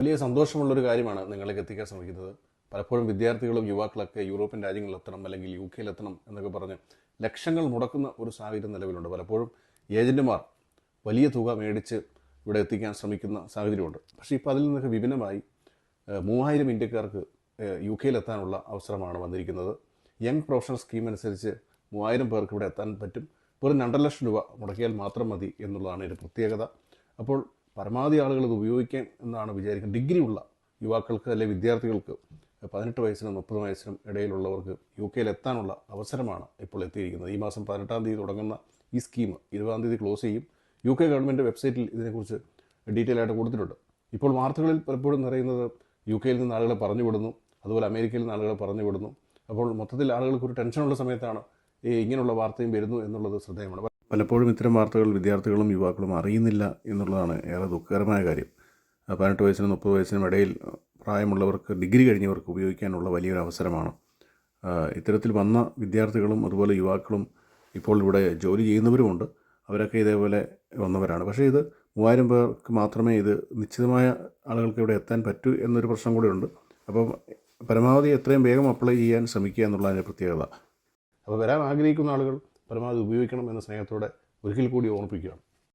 വലിയ സന്തോഷമുള്ളൊരു കാര്യമാണ് നിങ്ങളിലേക്ക് എത്തിക്കാൻ ശ്രമിക്കുന്നത്. പലപ്പോഴും വിദ്യാർത്ഥികളും യുവാക്കളൊക്കെ യൂറോപ്യൻ രാജ്യങ്ങളിലെത്തണം അല്ലെങ്കിൽ UK-യിലെത്തണം എന്നൊക്കെ പറഞ്ഞ് ലക്ഷങ്ങൾ മുടക്കുന്ന ഒരു സാഹചര്യം നിലവിലുണ്ട്. പലപ്പോഴും ഏജൻറ്റുമാർ വലിയ തുക മേടിച്ച് ഇവിടെ എത്തിക്കാൻ ശ്രമിക്കുന്ന സാഹചര്യമുണ്ട്. പക്ഷേ ഇപ്പോൾ അതിൽ നിന്നൊക്കെ വിഭിന്നമായി 3000 ഇന്ത്യക്കാർക്ക് UK-യിലെത്താനുള്ള അവസരമാണ് വന്നിരിക്കുന്നത്. യങ് പ്രൊഫഷണൽ സ്കീം അനുസരിച്ച് 3000 പേർക്ക് ഇവിടെ എത്താൻ പറ്റും. വെറും 2 ലക്ഷം രൂപ മുടക്കിയാൽ മാത്രം മതി എന്നുള്ളതാണ് ഇതിൻ്റെ പ്രത്യേകത. അപ്പോൾ പരമാവധി ആളുകൾ ഇത് ഉപയോഗിക്കാൻ എന്നാണ് വിചാരിക്കുന്നത്. ഡിഗ്രി ഉള്ള യുവാക്കൾക്ക് അല്ലെങ്കിൽ വിദ്യാർത്ഥികൾക്ക് 18 വയസ്സിനും 30 വയസ്സിനും ഇടയിലുള്ളവർക്ക് UK-യിൽ എത്താനുള്ള അവസരമാണ് ഇപ്പോൾ എത്തിയിരിക്കുന്നത്. ഈ മാസം 18-ാം തീയതി തുടങ്ങുന്ന ഈ സ്കീം 20-ാം തീയതി ക്ലോസ് ചെയ്യും. UK ഗവൺമെൻറ് വെബ്സൈറ്റിൽ ഇതിനെക്കുറിച്ച് ഡീറ്റെയിൽ ആയിട്ട് കൊടുത്തിട്ടുണ്ട്. ഇപ്പോൾ വാർത്തകളിൽ പലപ്പോഴും നിറയുന്നത് UK-യിൽ നിന്ന് ആളുകളെ പറഞ്ഞു വിടുന്നു, അതുപോലെ അമേരിക്കയിൽ നിന്ന് ആളുകളെ പറഞ്ഞു വിടുന്നു. അപ്പോൾ മൊത്തത്തിൽ ആളുകൾക്ക് ഒരു ടെൻഷനുള്ള സമയത്താണ് ഇങ്ങനെയുള്ള വാർത്തയും വരുന്നു എന്നുള്ളത് ശ്രദ്ധേയമാണ്. പലപ്പോഴും ഇത്തരം വാർത്തകൾ വിദ്യാർത്ഥികളും യുവാക്കളും അറിയുന്നില്ല എന്നുള്ളതാണ് ഏറെ ദുഃഖകരമായ കാര്യം. 18 വയസ്സിനും 30 വയസ്സിനും ഇടയിൽ പ്രായമുള്ളവർക്ക്, ഡിഗ്രി കഴിഞ്ഞവർക്ക് ഉപയോഗിക്കാനുള്ള വലിയൊരു അവസരമാണ്. ഇത്തരത്തിൽ വന്ന വിദ്യാർത്ഥികളും അതുപോലെ യുവാക്കളും ഇപ്പോൾ ഇവിടെ ജോലി ചെയ്യുന്നവരുമുണ്ട്. അവരൊക്കെ ഇതേപോലെ വന്നവരാണ്. പക്ഷേ ഇത് 3000 പേർക്ക് മാത്രമേ ഇത് നിശ്ചിതമായ ആളുകൾക്ക് ഇവിടെ എത്താൻ പറ്റൂ എന്നൊരു പ്രശ്നം കൂടെ ഉണ്ട്. അപ്പം പരമാവധി എത്രയും വേഗം അപ്ലൈ ചെയ്യാൻ ശ്രമിക്കുക എന്നുള്ളതിൻ്റെ പ്രത്യേകത. അപ്പോൾ വരാൻ ആഗ്രഹിക്കുന്ന ആളുകൾ പരമാവധി ഉപയോഗിക്കണം എന്ന സ്നേഹത്തോടെ ഒരിക്കൽ കൂടി ഓർമ്മിപ്പിക്കുകയാണ്.